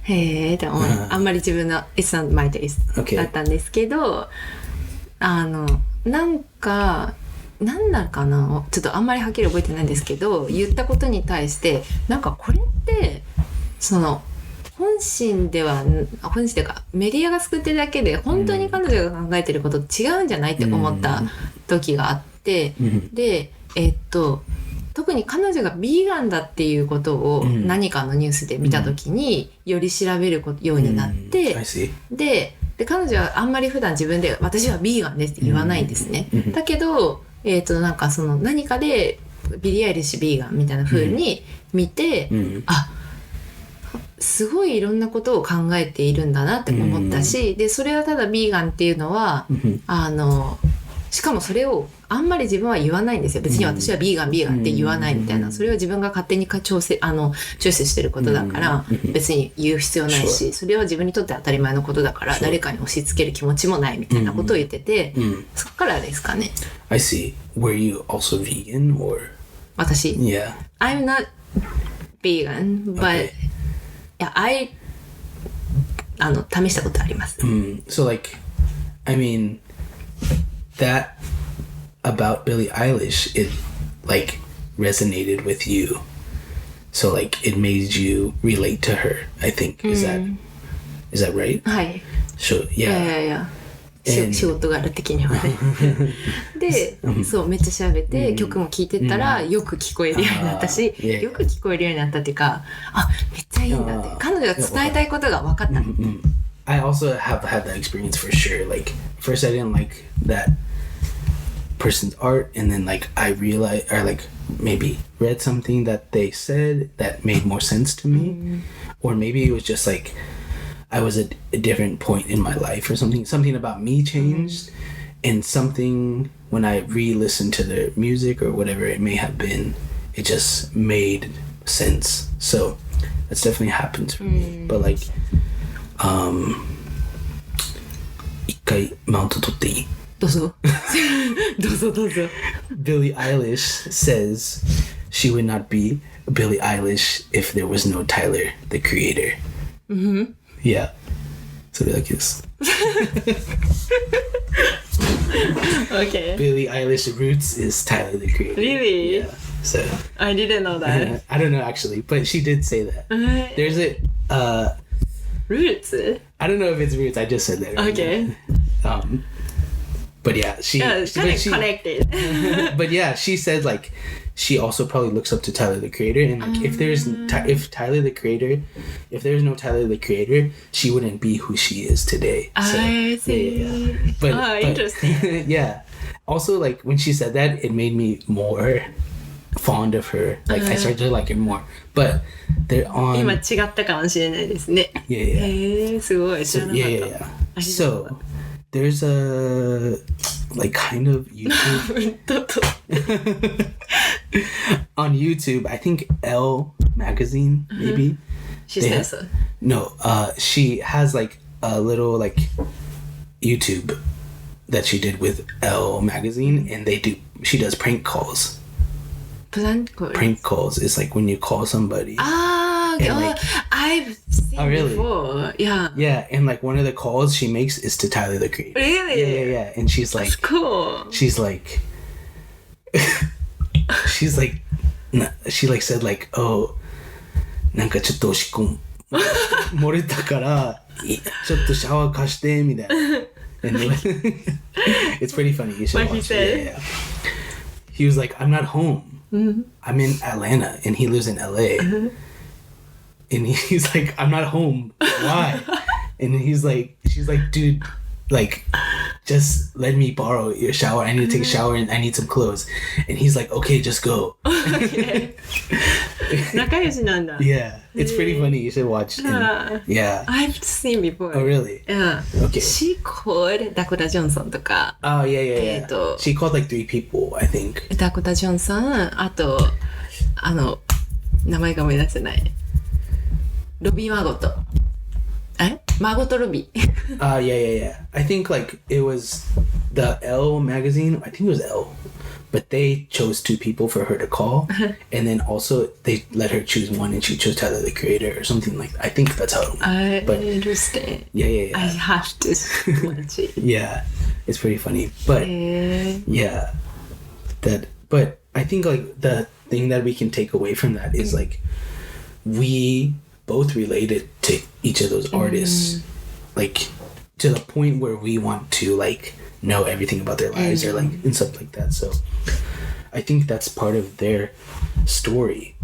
B: ーって思う、あんまり自分の It's not my taste だったんですけど、なんかなんだかな、ちょっとあんまりはっきり覚えてないんですけど、言ったことに対してなんかこれってその本心というかメディアが作ってるだけで本当に彼女が考えてることと違うんじゃないって思った時があって、で特に彼女がビーガンだっていうことを何かのニュースで見た時により調べるようになって、で彼女はあんまり普段自分で私はビーガンですって言わないんですね、だけどなんかその何かでビリー・アイリッシュビーガンみたいな風に見て、すごいいろんなことを考えているんだなって思ったし、でそれはただビーガンっていうのは、しかもそれをあんまり自分は言わないんですよ。別に私はビーガンって言わないみたいな、それは自分が勝手にチョイスしてることだから、別に言う必要ないし、それは自分にとって当たり前のことだから、誰かに押し付ける気持ちもないみたいなことを言ってて、そっからですかね。
A: I see. Were you also vegan or?
B: 私
A: Yeah.
B: I'm not vegan, but I 試したことあります。
A: So like, I mean, that about Billie Eilish, it like resonated with you. So like it made you relate to her, I think. Is that right?
B: はい。
A: So yeah.
B: 仕事柄的にはねで、そうめっちゃ調べて、曲も聴いてたらよく聞こえるようになったし、よく聞こえるようになったっていうか、めっちゃいいんだって、彼女が伝えたいことが分かった。
A: I also have had that experience for sure. Like first I didn't like that person's art, and then like I realized, or like maybe read something that they said that made more sense to me, or maybe it was just like I was at a different point in my life or something about me changed, and something when I re-listened to the music or whatever it may have been, it just made sense. So that's definitely happened for me. But like 一回マウント取っていい？
B: どうぞどうぞどうぞ。
A: Billie Eilish says she would not be Billie Eilish if there was no Tyler, the creator. Yeah. それだけです。
B: Okay.
A: Billie Eilish's roots is Tyler, the creator.
B: Really?
A: Yeah. So
B: I didn't know that.
A: I don't know actually, but she did say that. There's a
B: Roots?
A: I don't know if it's roots. I just said that. Right
B: Okay.
A: But yeah, she
B: Kind of connected.
A: but yeah, she said like she also probably looks up to Tyler the Creator, and like if there's Tyler the Creator, if there's no Tyler the Creator, she wouldn't be who she is today. So,
B: I see.
A: Yeah. But
B: Interesting.
A: yeah. Also, like when she said that, it made me more fond of her. Like I started to like her more. But they're on.
B: 今違ったかもしれないですね。
A: Yeah.
B: すごい知らなかった。
A: Yeah. So there's a like kind of YouTube on YouTube. I think Elle magazine maybe.
B: She says so.
A: No, she has like a little like YouTube that she did with Elle magazine, and she does prank calls. Prank calls is like when you call somebody.
B: Like, I've seen
A: really?
B: Before. Yeah.
A: Yeah, and like one of the calls she makes is to Tyler the Creator.
B: Really?
A: Yeah. And she's like,
B: that's cool.
A: She's like, she like said like, oh, なんかちょっとおしっこ漏れたからちょっとシャワー貸してみたいな。And it's pretty funny. You should
B: What
A: watch
B: he
A: it. Yeah. He was like, I'm not home. I'm in Atlanta, and he lives in LA. And he's like, I'm not home. Why? And she's like, dude, like, just let me borrow your shower. I need to take a shower and I need some clothes. And he's like, okay, just go.
B: Okay. 仲良しなんだ。
A: Yeah, it's pretty funny. You should watch. Yeah.
B: I've seen before.
A: Oh, really?
B: Yeah.
A: Okay.
B: She called ダコタ・ジョンソンとか。
A: Oh, yeah. She called like 3 people, I think.
B: ダコタ・ジョンソン、あと、名前が思い出せない。ロビー・マゴト。マゴト・ロビー。
A: Yeah. I think like it was the Elle magazine. I think it was Elle. But they chose 2 people for her to call. And then also they let her choose one, and she chose Tyler the Creator or something like that. I think that's how it went. But
B: Interesting.
A: Yeah.
B: I have to watch it.
A: Yeah. It's pretty funny. But yeah. But I think like the thing that we can take away from that is like we both related to each of those artists. Like to the point where we want to like know everything about their lives or like and stuff like that. So I think that's part of their story.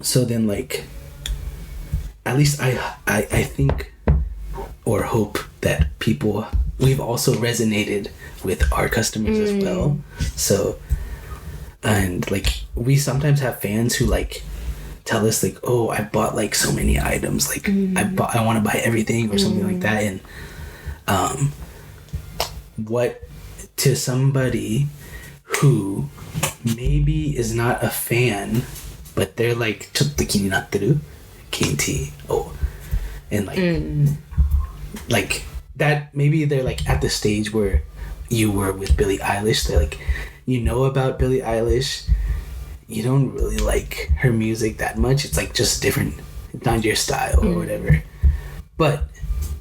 A: So then like at least I think or hope that we've also resonated with our customers as well. So and like we sometimes have fans who like tell us like, oh, I bought like so many items, like I want to buy everything or something like that. And what to somebody who maybe is not a fan, but they're like ちょっと気になってる K&Tea, and like that, maybe they're like at the stage where you were with Billie Eilish. They're like, you know about Billie Eilish, you don't really like her music that much. It's like just different, not your style or whatever. But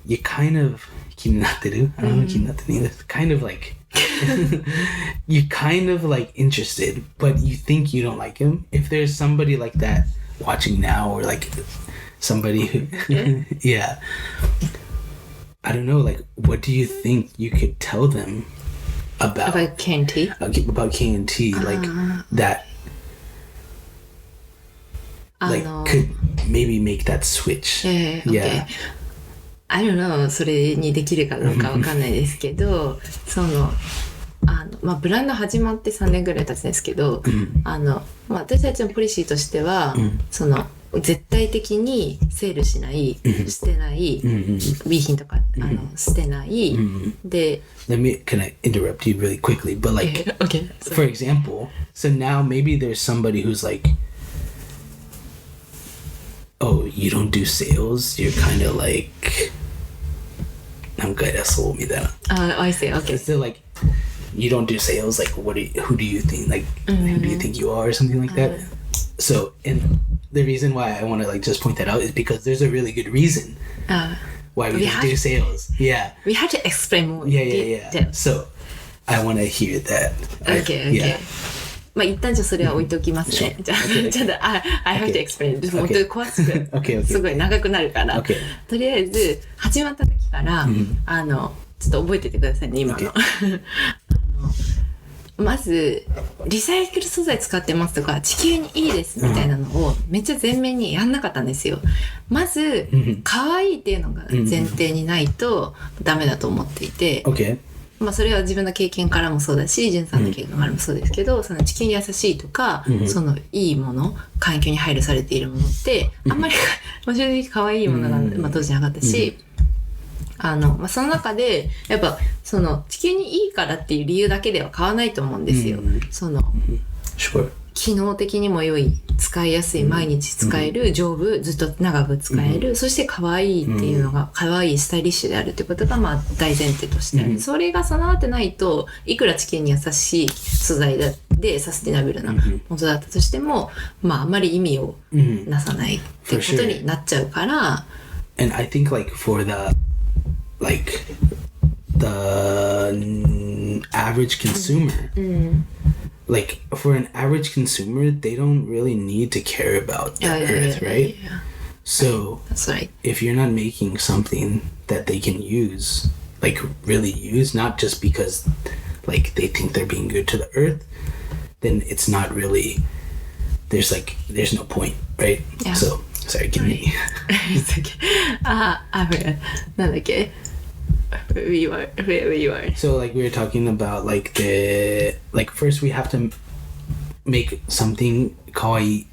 A: you kind of 気になってる? I don't know, 気になってる. Kind of like you kind of like interested, but you think you don't like him. If there's somebody like that watching now, or like somebody who yeah, I don't know, like what do you think you could tell them about
B: K&Tea?
A: About K&Tea, like that like could maybe make that switch.
B: Okay. I don't know, それにできるかどうかわかんないですけどブランド始まって3年ぐらい経つんですけど、私たちのポリシーとしては、絶対的にセールしない、捨てない、B 品とか捨てない、で
A: Can I interrupt you really quickly? But like,
B: okay.
A: For example, so now maybe there's somebody who's like oh, you don't do sales, you're kind of like なんか偉そうみたいな。
B: I see. Okay.
A: So like, you don't do sales. Like, who do you think? Like, who do you think you are, or something like that? So, and the reason why I want to like just point that out is because there's a really good reason why we don't do sales. Yeah.
B: We have to explain more.
A: Yeah. So, I want to hear that.
B: Okay.
A: Yeah.
B: まあ一旦じゃあそれは置いておきますね。じゃあ、I have to explain. もっと詳しく、すごい長くなるから。とりあえず、始まった時から、ちょっと覚えててくださいね、今の。まず、リサイクル素材使ってますとか、地球にいいですみたいなのをめっちゃ前面にやんなかったんですよ。まず、可愛いっていうのが前提にないとダメだと思っていて、まあそれは自分の経験からもそうだし、ジュンさんの経験からもそうですけど、その地球に優しいとか、そのいいもの、環境に配慮されているものって、あんまり正直可愛いものが、まあ、当時なかったし、まあ、その中で、やっぱ、その地球にいいからっていう理由だけでは買わないと思うんですよ。その、機能的にも良い、使いやすい、毎日使える、丈夫、ずっと長く使える、そして可愛いっていうのが、可愛いスタイリッシュであるってことが、まあ大前提としてある。それが備わってないと、いくら地球に優しい素材でサスティナブルなものだったとしても、まああまり意味をなさないっていうことになっちゃうから。
A: And I think like for the average consumer, like for an average consumer, they don't really need to care about the earth, right? So
B: that's right.
A: If you're not making something that they can use, like really use, not just because like they think they're being good to the earth, then it's not really, there's no point, right?
B: Yeah.
A: So sorry, give me.
B: It's okay. I forgot. なんだっけ? Where you are.
A: So like we were talking about like first we have to make something 可愛い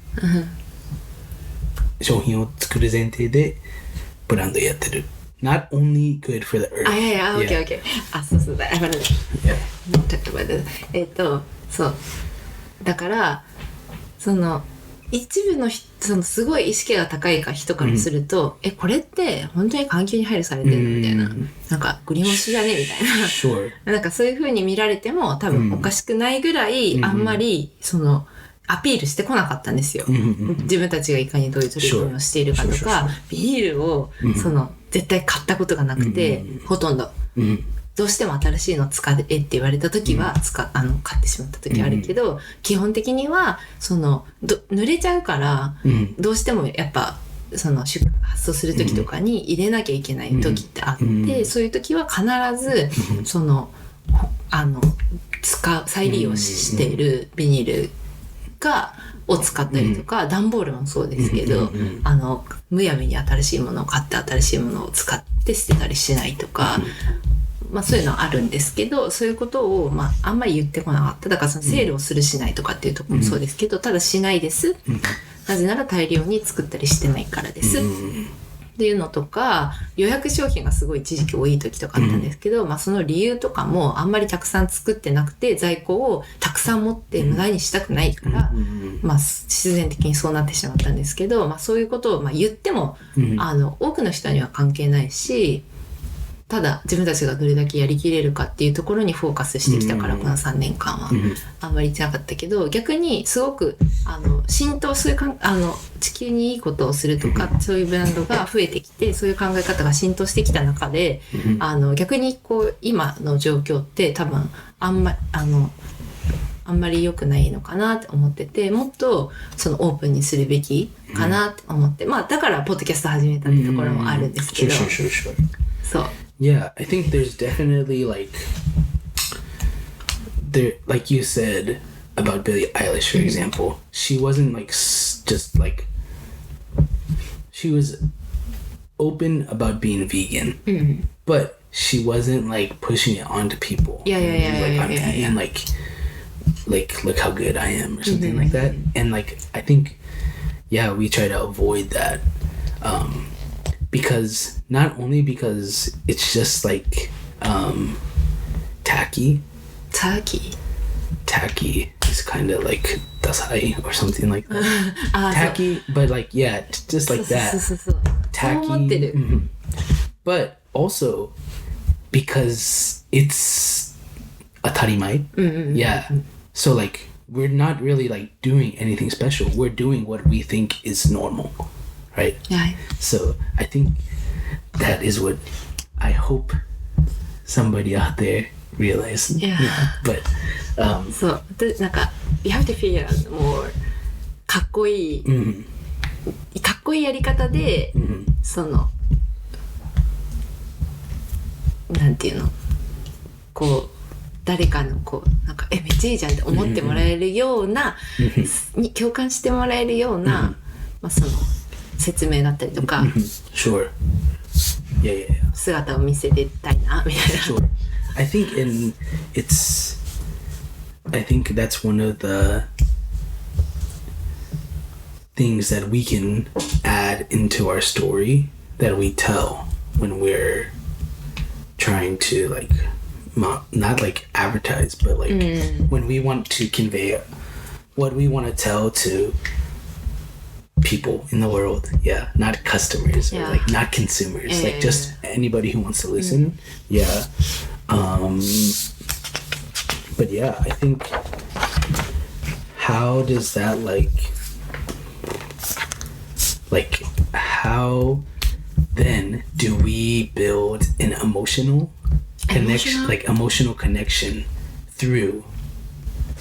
A: 商品を作る前提でブランドやってる。Not only good for the earth.
B: Okay. そうだ。そう。だから、その、一部のそのすごい意識が高い人からすると、これって本当に環境に配慮されてるのみたいな、なんかグリーンウォッシュじゃねみたいな、なんかそういう風に見られても多分おかしくないぐらい、あんまりそのアピールしてこなかったんですよ。自分たちがいかにどういう取り組みをしているかとか、ビニールをその絶対買ったことがなくて、ほとんど。どうしても新しいの使えって言われた時は買ってしまった時あるけど、基本的にはその濡れちゃうから、どうしてもやっぱその発送する時とかに入れなきゃいけない時ってあって、そういう時は必ずその再利用しているビニールを使ったりとか、段ボールもそうですけど、むやみに新しいものを買って新しいものを使って捨てたりしないとか。まあそういうのはあるんですけど、そういうことをまああんまり言ってこなかった。だからそのセールをするしないとかっていうところもそうですけど、ただしないです。なぜなら大量に作ったりしてないからです。っていうのとか、予約商品がすごい一時期多い時とかあったんですけど、まあその理由とかもあんまりたくさん作ってなくて、在庫をたくさん持って無駄にしたくないから、まあ自然的にそうなってしまったんですけど、まあそういうことをまあ言っても、多くの人には関係ないし、ただ自分たちがどれだけやりきれるかっていうところにフォーカスしてきたから、この3年間はあんまり言ってなかったけど、逆にすごく浸透する地球にいいことをするとか、そういうブランドが増えてきて、そういう考え方が浸透してきた中で、逆にこう今の状況って多分あんまり良くないのかなって思ってて、もっとそのオープンにするべきかなって思って、まあだからポッドキャスト始めたってところもあるんですけど、そう。
A: Yeah, I think there's definitely like you said about Billie Eilish, for example, she wasn't like just like she was open about being vegan, but she wasn't like pushing it onto people.
B: Yeah.
A: I'm vegan, like look how good I am or something like that. And like I think, yeah, we try to avoid that. Because not only because it's just like tacky is kind of like ダサい or something like that. Tacky, but like, yeah, just like that.
B: そう。
A: Tacky.
B: そう思ってる。
A: But also, because it's 当たり前. Yeah. So like, we're not really like doing anything special. We're doing what we think is normal, right?
B: Yeah.
A: So I think that is what I hope somebody out there realized.
B: Yeah.
A: But
B: そうでなんか you have to figure out more かっこいい、かっこいいやり方で、そのなんていうのこう誰かのこうなんかめっちゃいいじゃんって思ってもらえるような、に共感してもらえるような、まあ、その説明だったりとか、
A: sure. Yeah.
B: 姿を見せてたいなみたいな。
A: Sure. I think that's one of the things that we can add into our story that we tell when we're trying to like not like advertise, but like when we want to convey what we want to tell to people in the world, not customers or like not consumers, like just anybody who wants to listen. But yeah, I think how does that like how then do we build an emotional connection through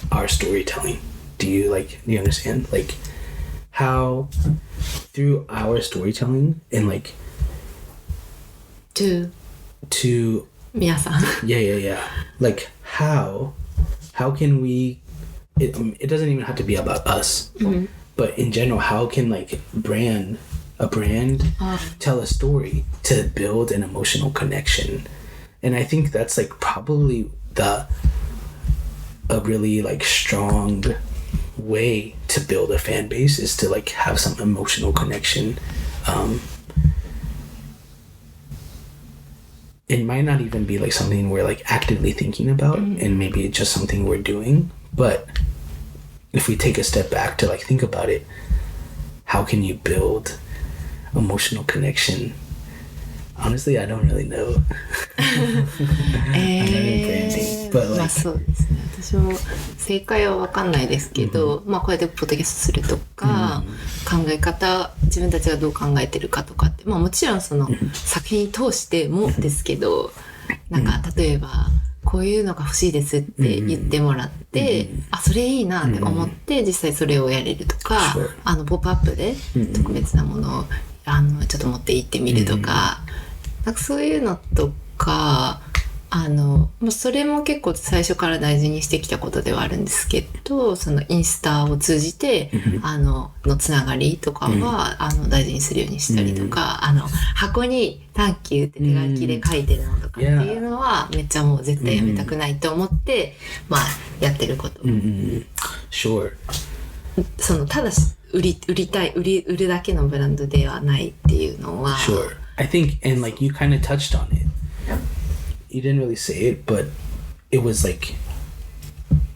A: our storytelling? Do you understand? Like how through our storytelling and like
B: to 皆さん
A: yeah like how can we it doesn't even have to be about us, but in general, how can like a brand tell a story to build an emotional connection? And I think that's like probably a really like strong way to build a fan base is to like have some emotional connection. It might not even be like something we're like actively thinking about, and maybe it's just something we're doing, but if we take a step back to like think about it, how can you build emotional connection? Honestly, I don't really know. I'm not in branding, but like
B: まあそうですね。私も正解は分かんないですけど、まあこうやってポッドキャストするとか、考え方、自分たちがどう考えてるかとかって、まあもちろんその作品通してもですけど、なんか例えばこういうのが欲しいですって言ってもらって、あ、それいいなって思って実際それをやれるとか、ポップアップで特別なものをちょっと持って行ってみるとか、なんかそういうのとか、それも結構最初から大事にしてきたことではあるんですけど、そのインスタを通じて、のつながりとかは、大事にするようにしたりとか、箱に「Thank you」って手書きで書いてるのとかっていうのは、めっちゃもう絶対やめたくないと思って、まあやってること。
A: Sure.
B: そのただ売るだけのブランドではないっていうのは。
A: Sure. I think, and like you kind of touched on it. You didn't really say it, but it was like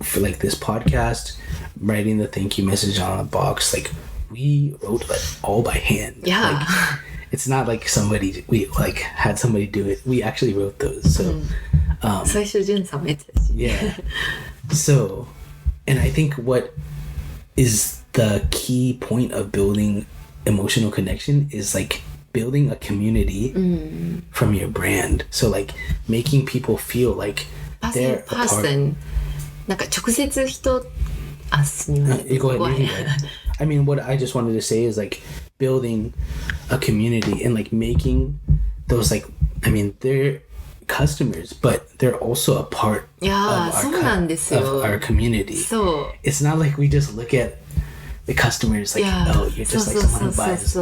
A: for like this podcast, writing the thank you message on a box, like we wrote like all by hand.
B: Yeah.
A: Like, it's not like we like had somebody do it. We actually wrote those. So,
B: 最初ジュンさんもやってたし。
A: Yeah. So, and I think what is the key point of building emotional connection is like building a community from your brand. So like making people feel like they're a part.
B: なんか直接人、すみません。
A: Go ahead. I mean, what I just wanted to say is like building a community and like making those like, I mean, they're customers, but they're also a part of our community.
B: So
A: it's not like we just look at the customers like, oh, you're just like someone who buys.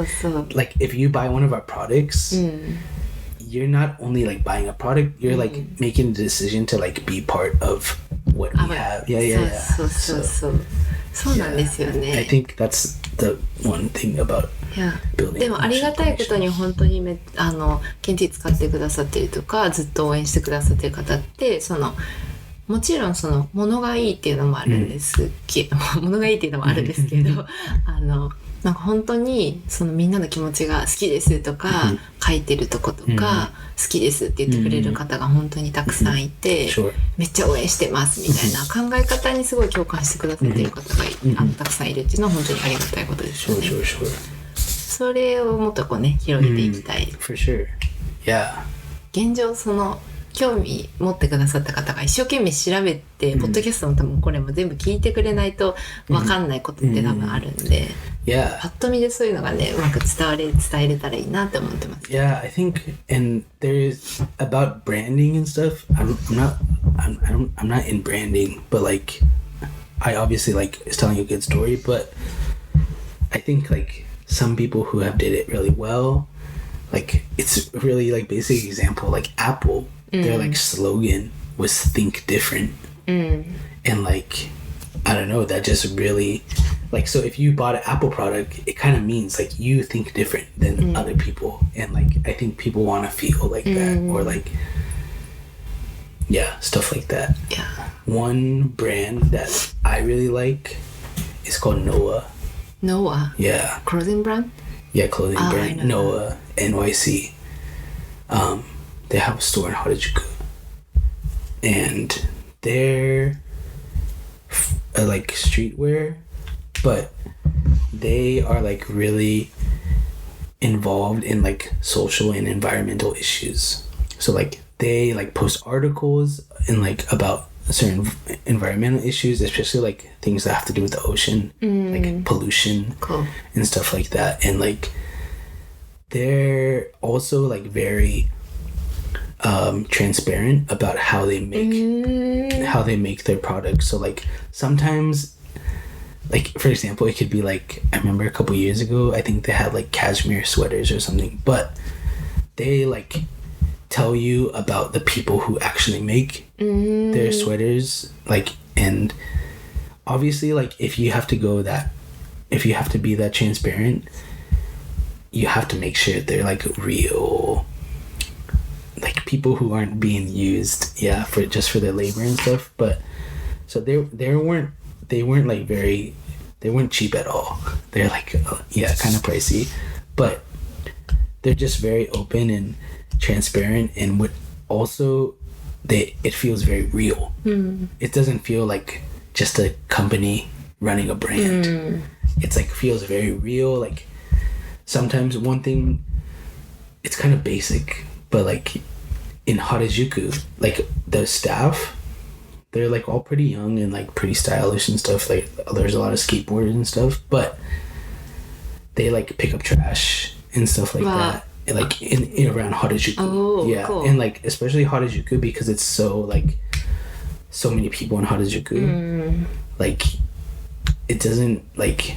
A: Like if you buy one of our products, you're not only like buying a product, you're like making the decision to like be part of what we have. Yeah.
B: そうなんですよね。
A: I think that's the one thing about building.
B: でもありがたいことに本当にKNT使ってくださってるとかずっと応援してくださってる方ってそのもちろんその物がいいっていうのもあるんですけど、物がいいっていうのもあるんですけどなんか本当にそのみんなの気持ちが好きですとか、書いてるとことか、好きですって言ってくれる方が本当にたくさんいて、めっちゃ応援してますみたいな考え方にすごい共感してくださってる方がたくさんいるっていうのは本当にありがたいことですよね。それをもっとこうね広げていきたい。
A: For sure. Yeah.
B: 現状その興味持ってくださった方が一生懸命調べて、ポッドキャストも多分これも全部聞いてくれないと分かんないことって多分あるんで、パッと見でそういうのがねうまく伝えれたらいいなって思ってます。
A: Yeah, I think, and there's about branding and stuff. I'm not in branding, but like, I obviously like is telling a good story, but I think like some people who have did it really well, like it's really like basic example, like Apple, their like slogan was think different. And like, I don't know, that just really like, so if you bought an Apple product, it kind of means like you think different than other people. And like, I think people want to feel like that, or like, yeah, stuff like that.
B: Yeah.
A: One brand that I really like is called Noah.
B: Noah?
A: Yeah.
B: Clothing brand?
A: Yeah, clothing brand. Noah, NYC. They have a store in Harajuku. And they're like streetwear, but they are like really involved in like social and environmental issues. So like they like post articles and like about certain environmental issues, especially like things that have to do with the ocean, like pollution and stuff like that. And like they're also like very transparent about how they make their products. So like sometimes, like for example, it could be like, I remember a couple years ago, I think they had like cashmere sweaters or something, but they like tell you about the people who actually make their sweaters, like, and obviously like if you have to be that transparent, you have to make sure they're like real, like people who aren't being used for their labor and stuff. But so they weren't cheap at all. They're like kind of pricey, but they're just very open and transparent, and what also it feels very real. It doesn't feel like just a company running a brand. It's like feels very real. Like sometimes one thing, it's kind of basic, but like in Harajuku, like the staff, they're like all pretty young and like pretty stylish and stuff. Like there's a lot of skateboarders and stuff, but they like pick up trash and stuff like that. Like in around Harajuku. Cool. And like especially Harajuku, because it's so like so many people in Harajuku. Like it doesn't, like,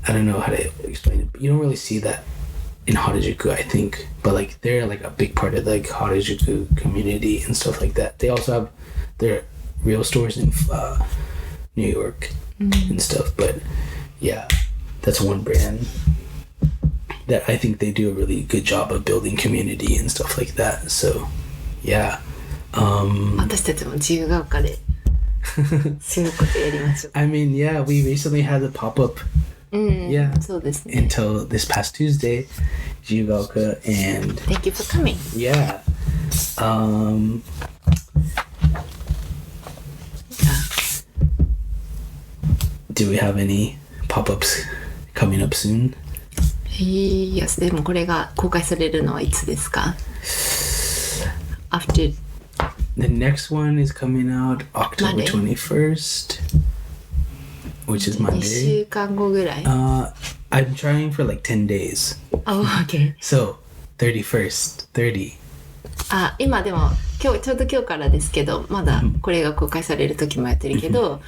A: I don't know how to explain it, but you don't really see that in Harajuku, I think. But like they're like a big part of like Harajuku community and stuff like that. They also have their real stores in New York and stuff. But yeah, that's one brand that I think they do a really good job of building community and stuff like that. So yeah.
B: 私たちも自由が丘でそういうことやりましょう。
A: I mean, yeah, we recently had a pop-up. Yeah.
B: そうですね。
A: Until this past Tuesday, 自由が丘, and
B: Thank you for coming.
A: Yeah. Do we have any pop-ups coming up soon?
B: Yes, でもこれが公開されるのはいつですか？ After
A: the next one is coming out October 21st, which is Monday.
B: 2週間後ぐらい。
A: I'm trying for like 10 days.
B: Oh, okay.
A: So 31st, 30.
B: 今でもちょうど今日からですけど、まだこれが公開される時もやってるけど、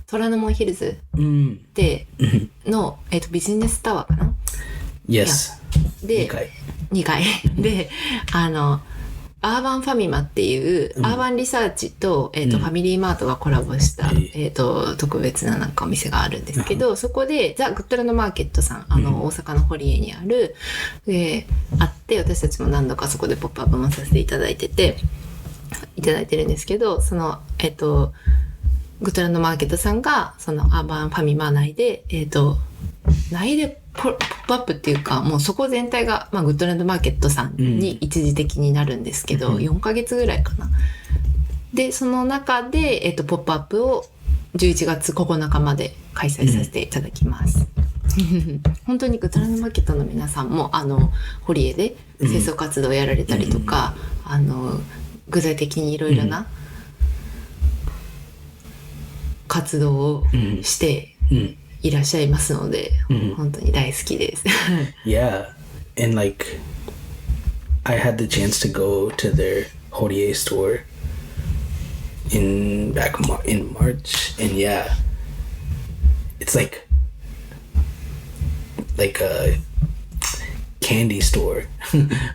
B: 虎ノ門ヒルズでの、ビジネスタワーかな。
A: Yes.
B: で2階でアーバンファミマっていうアーバンリサーチと、ファミリーマートがコラボした、特別ななんかお店があるんですけど、そこでザ・グッドランドマーケットさん、大阪の堀江にあるあって、私たちも何度かそこでポップアップもさせていただいてて、いただいてるんですけど、そのグッドランドマーケットさんがそのアーバンファミマ内で内でポップアップっていうか、もうそこ全体が、まあ、グッドランドマーケットさんに一時的になるんですけど、4ヶ月ぐらいかな。でその中で、ポップアップを11月9日まで開催させていただきます。本当にグッドランドマーケットの皆さんもホリエで清掃活動をやられたりとか、具体的にいろいろな活動をしていらっしゃいますので、本当に大好きです。
A: Yeah, and like I had the chance to go to their Horie store in March, and yeah, it's like a candy store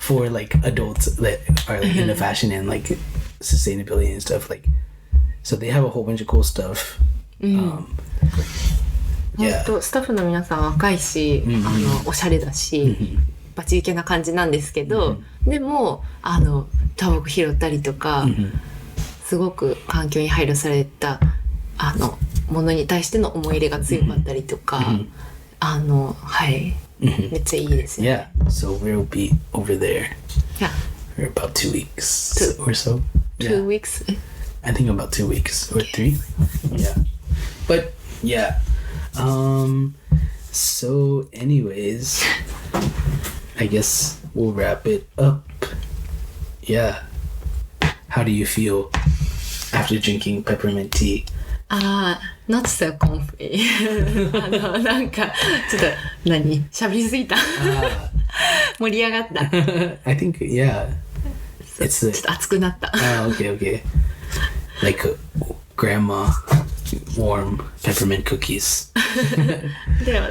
A: for like adults that are like into fashion and like sustainability and stuff. Like, so they have a whole bunch of cool stuff. Yeah.
B: 本当スタッフの皆さん若いし、おしゃれだし、バチイケな感じなんですけど、でもタバコ拾ったりとか、すごく環境に配慮されたものに対しての思い入れが強かったりとか、はい、めっちゃいいですね。
A: Yeah, so we'll be over there for about 2 weeks or so.
B: 2 weeks?
A: I think about 2 weeks or 3. Yeah. But yeah. So anyways, I guess we'll wrap it up. Yeah. How do you feel after drinking peppermint tea?
B: Not so comfy. なんかちょっと喋りすぎた。盛り上がった。
A: I think yeah. It's
B: ちょっと熱くなった。
A: Okay. Like grandma warm peppermint cookies.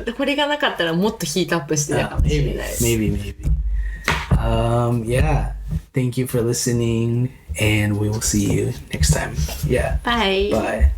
B: でこれがなかったらもっとヒートアップしてたかもしれない。
A: Maybe. Yeah. Thank you for listening, and we will see you next time. Yeah.
B: Bye.
A: Bye.